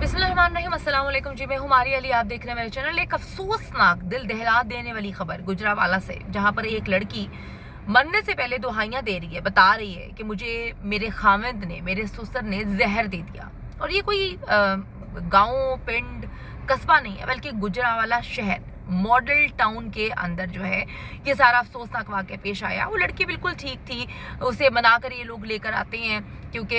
बिस्मिल्लाहिर्रहमानिर्रहीम, अस्सलाम वालेकुम जी। मैं हूँ मारिया अली, आप देख रहे हैं मेरे चैनल। एक अफसोसनाक, दिल दहला देने वाली खबर गुजरावाला से, जहाँ पर एक लड़की मरने से पहले दुहाइयाँ दे रही है, बता रही है कि मुझे मेरे खाविंद ने, मेरे ससुर ने जहर दे दिया। और ये कोई गांव, पिंड, कस्बा नहीं है, बल्कि गुजरावाला शहर, मॉडल टाउन के अंदर जो है ये सारा अफसोसनाक वाक़या पेश आया। वो लड़की बिल्कुल ठीक थी, उसे मनाकर ये लोग लेकर आते हैं, क्योंकि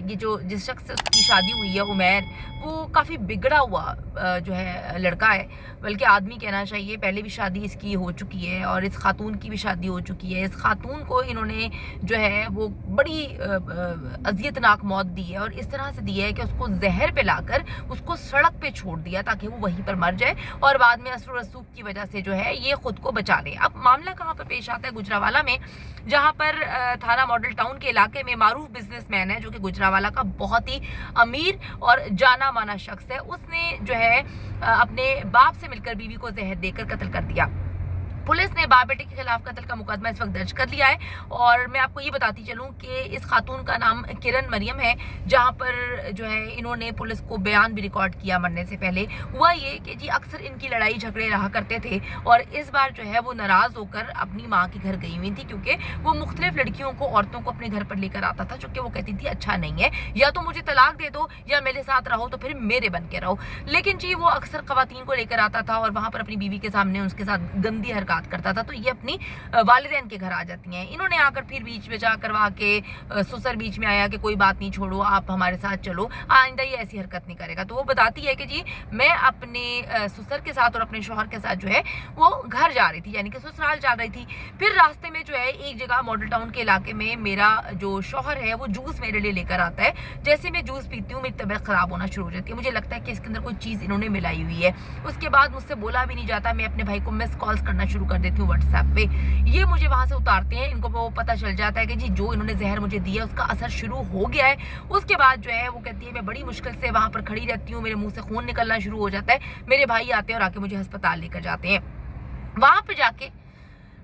ये जो जिस शख्स से उसकी शादी हुई है उमैर, वो काफ़ी बिगड़ा हुआ जो है लड़का है, बल्कि आदमी कहना चाहिए। पहले भी शादी इसकी हो चुकी है और इस खातून की भी शादी हो चुकी है। इस खातून को इन्होंने जो है वो बड़ी अजियतनाक मौत दी है, और इस तरह से दी है कि उसको जहर पिलाकर उसको सड़क पे छोड़ दिया ताकि वो वहीं पर मर जाए, और बाद में असर रसूख की वजह से जो है ये खुद को बचा ले। अब मामला कहाँ पर पेश आता है? गुजरावाला में, जहाँ पर थाना मॉडल टाउन के इलाके में मारूफ बिजनेसमैन है, जो कि गुजरावाला का बहुत ही अमीर और जाना माना शख्स है। उसने जो है अपने बाप से मिलकर बीवी को जहर देकर कत्ल कर दिया। पुलिस ने बाप बेटे के खिलाफ कत्ल का मुकदमा इस वक्त दर्ज कर लिया है। और मैं आपको ये बताती चलूं कि इस खातून का नाम किरण मरियम है, जहां पर जो है इन्होंने पुलिस को बयान भी रिकॉर्ड किया मरने से पहले। हुआ ये कि जी अक्सर इनकी लड़ाई झगड़े रहा करते थे, और इस बार जो है वो नाराज होकर अपनी माँ के घर गई हुई थी, क्योंकि वो मुख्तलिफ लड़कियों को, औरतों को अपने घर पर लेकर आता था, जो कि वो कहती थी अच्छा नहीं है, या तो मुझे तलाक दे दो या मेरे साथ रहो, तो फिर मेरे बन के रहो। लेकिन जी वो अक्सर खवातीन को लेकर आता था और वहां पर अपनी बीवी के सामने उसके साथ गंदी हरकत करता था, तो ये अपनी वालिदैन के घर आ जाती हैं। इन्होंने आकर फिर बीच में जा करवा के ससुर बीच में आया कि कोई बात नहीं, छोड़ो, आप हमारे साथ चलो, आइंदा ये ऐसी हरकत नहीं करेगा। तो वो बताती है कि जी मैं अपने ससुर के साथ और अपने शौहर के साथ जो है वो घर जा रही थी, यानी कि ससुराल जा रही थी। फिर रास्ते में जो है एक जगह मॉडल टाउन के इलाके में मेरा जो शौहर है वो जूस मेरे लिए लेकर आता है। जैसे मैं जूस पीती हूँ मेरी तबीयत खराब होना शुरू हो जाती है, मुझे लगता है कि इसके अंदर कोई चीज़ इन्होंने मिलाई हुई है। उसके बाद मुझसे बोला भी नहीं जाता, मैं अपने भाई को मिस कॉल्स करना शुरू कर देती हूँ व्हाट्सएप पे। ये मुझे वहां से उतारते हैं, इनको वो पता चल जाता है कि जी जो इन्होंने जहर मुझे दिया उसका असर शुरू हो गया है। उसके बाद जो है वो कहती है मैं बड़ी मुश्किल से वहां पर खड़ी रहती हूँ, मेरे मुंह से खून निकलना शुरू हो जाता है। मेरे भाई आते हैं और आके मुझे अस्पताल लेकर जाते हैं। वहां पर जाके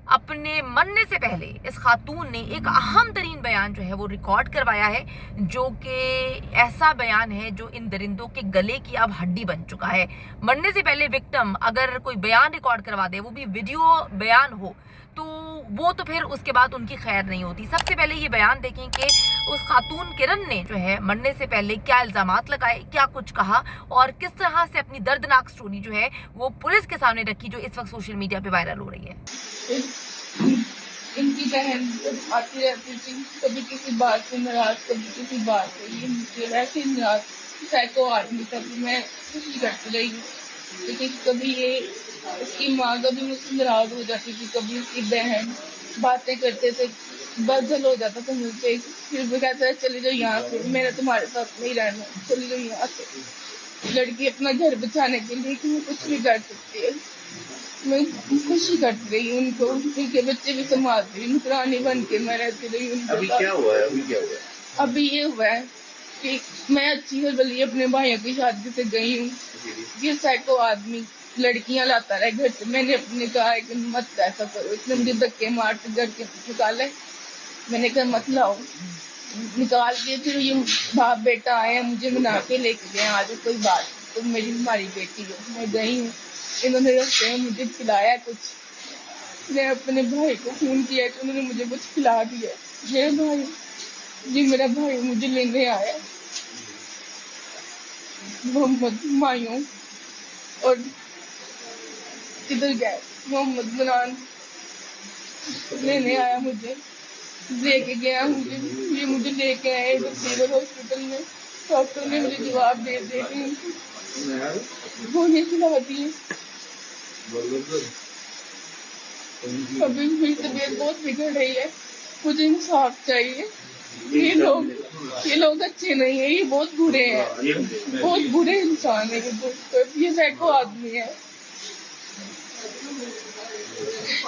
अपने मरने से पहले इस खातून ने एक अहम तरीन बयान जो है वो रिकॉर्ड करवाया है, जो कि ऐसा बयान है जो इन दरिंदों के गले की अब हड्डी बन चुका है। मरने से पहले विक्टिम अगर कोई बयान रिकॉर्ड करवा दे, वो भी वीडियो बयान हो, तो वो तो फिर उसके बाद उनकी खैर नहीं होती। सबसे पहले ये बयान देखें कि उस खातून किरण ने जो है मरने से पहले क्या इल्जामात लगाए, क्या कुछ कहा, और किस तरह से अपनी दर्दनाक स्टोरी जो है वो पुलिस के सामने रखी, जो इस वक्त सोशल मीडिया पे वायरल हो रही है। इनकी बहन आती रहती थी, कभी किसी बात से नाराज, कभी किसी बात से। ये मुझे वैसे ही नाराज साइको आदमी था, मैं खुशी करती रही, लेकिन कभी ये उसकी माँ कभी मुझसे नाराज हो जाती थी, कभी उसकी बहन बातें करते थे, बदल हो जाता था मुझसे। फिर वो कहता है चले जाओ यहाँ से, मेरा तुम्हारे साथ नहीं रहना, चले जाओ यहाँ से। लड़की अपना घर बचाने के लिए कि वो कुछ भी कर सकती है। मैं खुशी करती रही उनको, उनके बच्चे भी संभालती रही, नुकरानी बन के मैं रहती रही उनके। अभी क्या हुआ है? अभी क्या हुआ है? अभी ये हुआ है कि मैं अच्छी और बली अपने भाइयों की शादी से गई हूँ, ये साइको आदमी लड़कियां लाता रहे घर से। मैंने अपने कहा कि मत ऐसा करो, इसने मुझे धक्के मार के घर के निकाले। मैंने कहा मत लाओ, निकाल के फिर ये बाप बेटा आए, मुझे मना के लेके गए, आज कोई बात तो मेरी हमारी बेटी है। मैं गई हूँ, इन्होंने रस्ते में मुझे खिलाया कुछ, मैं अपने भाई को फोन किया कि उन्होंने मुझे कुछ खिला दिया। ये भाई, ये मेरा भाई मुझे लेने आया, मोहम्मद मायूं, और किधर गए मोहम्मद बनान लेने आया, मुझे लेके गया। ये मुझे लेके आए सिविल हॉस्पिटल में। डॉक्टर ने मुझे जवाब दे के गोली खिला दी। अभी मेरी तबीयत बहुत बिगड़ रही है, मुझे इंसाफ चाहिए। ये लोग अच्छे नहीं है, ये बहुत बुरे हैं, बहुत बुरे इंसान है ये साइको आदमी है।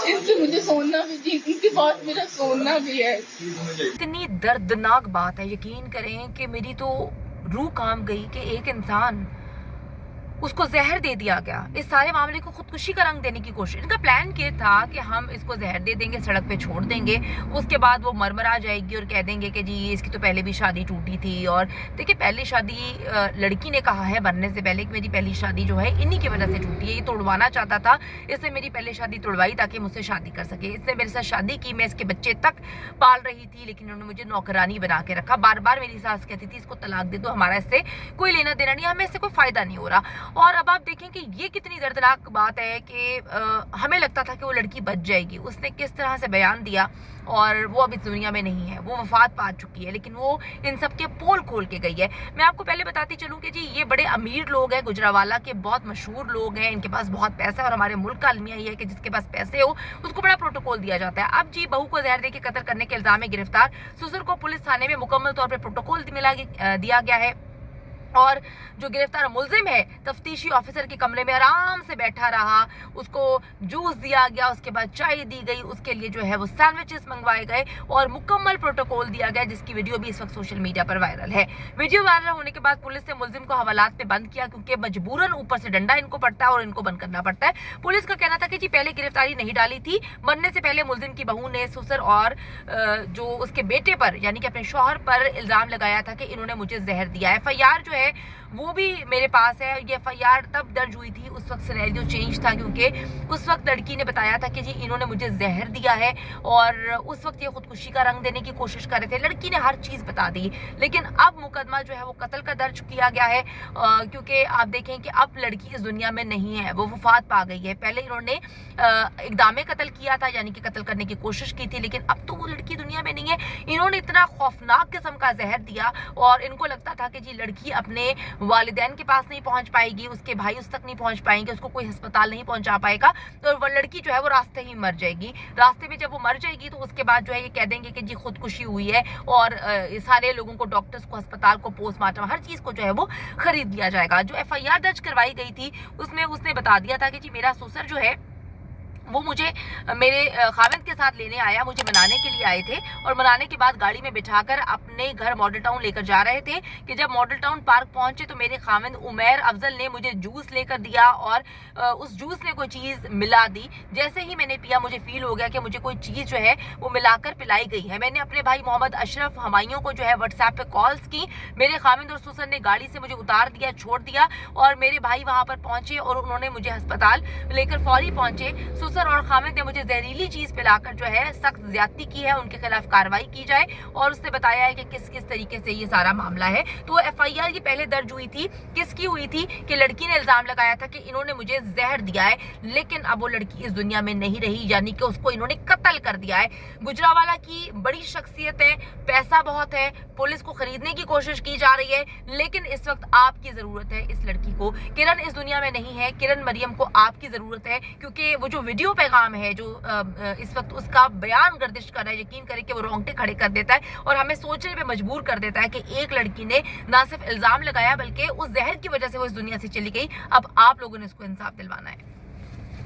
इससे मुझे सोना भी, इनके पास मेरा सोना भी है। इतनी दर्दनाक बात है, यकीन करें कि मेरी तो रूह काम गई कि एक इंसान उसको जहर दे दिया गया। इस सारे मामले को खुदकुशी का रंग देने की कोशिश, इनका प्लान ये था कि हम इसको जहर दे देंगे, सड़क पे छोड़ देंगे, उसके बाद वो मरमरा जाएगी और कह देंगे कि जी इसकी तो पहले भी शादी टूटी थी। और देखिए पहली शादी लड़की ने कहा है मरने से पहले कि मेरी पहली शादी जो है इन्हीं की वजह से टूटी है, ये तोड़वाना चाहता था, इसने मेरी पहले शादी तोड़वाई ताकि मुझसे शादी कर सके, इसने मेरे साथ शादी की, मैं इसके बच्चे तक पाल रही थी, लेकिन उन्होंने मुझे नौकरानी बना के रखा। बार बार मेरी सास कहती थी इसको तलाक दे दो, हमारा इससे कोई लेना देना नहीं, हमें इससे कोई फायदा नहीं हो रहा। और अब आप देखें कि ये कितनी दर्दनाक बात है कि हमें लगता था कि वो लड़की बच जाएगी, उसने किस तरह से बयान दिया, और वो अब इस दुनिया में नहीं है, वो वफात पा चुकी है, लेकिन वो इन सब के पोल खोल के गई है। मैं आपको पहले बताती चलूं कि जी ये बड़े अमीर लोग हैं, गुजरावाला के बहुत मशहूर लोग हैं, इनके पास बहुत पैसा है, और हमारे मुल्क का अलमिया ये है कि जिसके पास पैसे हो उसको बड़ा प्रोटोकॉल दिया जाता है। अब जी बहू को जहर दे के कत्ल करने के इल्जाम में गिरफ्तार ससुर को पुलिस थाने में मुकम्मल तौर पर प्रोटोकॉल दिया गया है, और जो गिरफ्तार मुलजिम है तफ्तीशी ऑफिसर के कमरे में आराम से बैठा रहा, उसको जूस दिया गया, उसके बाद चाय दी गई, उसके लिए जो है वो सैंडविचेस मंगवाए गए, और मुकम्मल प्रोटोकॉल दिया गया, जिसकी वीडियो भी इस वक्त सोशल मीडिया पर वायरल है। वीडियो वायरल होने के बाद पुलिस ने मुलजिम को हवालात पे बंद किया, क्योंकि मजबूरन ऊपर से डंडा इनको पड़ता है और इनको बंद करना पड़ता है। पुलिस का कहना था कि जी पहले गिरफ्तारी नहीं डाली थी, मरने से पहले मुलजिम की बहू ने ससुर और जो उसके बेटे पर यानी कि अपने शौहर पर इल्जाम लगाया था कि इन्होंने मुझे जहर दिया। FIR जो है वो भी मेरे पास है, ये FIR तब दर्ज हुई थी, उस वक्त सिनेरियो चेंज था, क्योंकि उस वक्त लड़की ने बताया था कि जी इन्होंने मुझे जहर दिया है, और उस वक्त ये खुदकुशी का रंग देने की कोशिश कर रहे थे। लड़की ने हर चीज़ बता दी, लेकिन अब मुकदमा जो है वो कत्ल का दर्ज किया गया है, क्योंकि आप देखें कि अब लड़की इस दुनिया में नहीं है, वो वफात पा गई है। पहले इन्होंने इक़दाम कत्ल किया था, यानी कि कत्ल करने की कोशिश की थी, लेकिन अब तो वो लड़की दुनिया में नहीं है। इन्होंने इतना खौफनाक किस्म का जहर दिया, और इनको लगता था कि जी लड़की अपने वालिदैन के पास नहीं पहुंच पाएगी, उसके भाई उस तक नहीं पहुंच पाएंगे, उसको कोई अस्पताल नहीं पहुंचा पाएगा, तो वो लड़की जो है वो रास्ते ही मर जाएगी। रास्ते में जब वो मर जाएगी तो उसके बाद जो है ये कह देंगे कि जी खुदकुशी हुई है, और सारे लोगों को, डॉक्टर्स को, अस्पताल को, पोस्टमार्टम, हर चीज़ को जो है वो खरीद दिया जाएगा। जो FIR दर्ज करवाई गई थी उसमें उसने बता दिया था कि जी मेरा ससुर जो है वो मुझे मेरे खाविंद के साथ लेने आया, मुझे मनाने के लिए आए थे, और मनाने के बाद गाड़ी में बिठाकर अपने घर मॉडल टाउन लेकर जा रहे थे कि जब मॉडल टाउन पार्क पहुंचे तो मेरे खाविंद उमैर अफजल ने मुझे जूस लेकर दिया, और उस जूस में कोई चीज़ मिला दी। जैसे ही मैंने पिया मुझे फील हो गया कि मुझे कोई चीज़ जो है वो मिलाकर पिलाई गई है। मैंने अपने भाई मोहम्मद अशरफ हमायूं को जो है व्हाट्सएप पे कॉल्स की, मेरे खाविंद और ससुर ने गाड़ी से मुझे उतार दिया, छोड़ दिया, और मेरे भाई वहाँ पर पहुँचे और उन्होंने मुझे अस्पताल लेकर फौरी पहुँचे। ससुर और खामिद ने मुझे जहरीली चीज़ पिलाकर जो है सख्त ज्यादती की है, उनके खिलाफ कार्रवाई की जाए, और उसने बताया है कि किस किस तरीके से ये सारा मामला है। तो FIR ये पहले दर्ज हुई थी, किसकी हुई थी कि लड़की ने इल्जाम लगाया था कि इन्होंने मुझे जहर दिया है, लेकिन अब वो लड़की इस दुनिया में नहीं रही, यानी कि उसको इन्होंने कत्ल कर दिया है। गुजरावाला की बड़ी शख्सियत है, पैसा बहुत है, पुलिस को खरीदने की कोशिश की जा रही है, लेकिन इस वक्त आपकी ज़रूरत है इस लड़की को। किरण इस दुनिया में नहीं है, किरण मरियम को आपकी ज़रूरत है, क्योंकि वो जो वीडियो पैगाम है जो इस वक्त उसका बयान गर्दिश कर रहा है, यकीन करें कि वो रोंगटे खड़े कर देता है और हमें सोचने पे मजबूर कर देता है कि एक लड़की ने ना सिर्फ इल्जाम लगाया बल्कि उस जहर की वजह से वो इस दुनिया से चली गई। अब आप लोगों ने उसको इंसाफ दिलवाना है।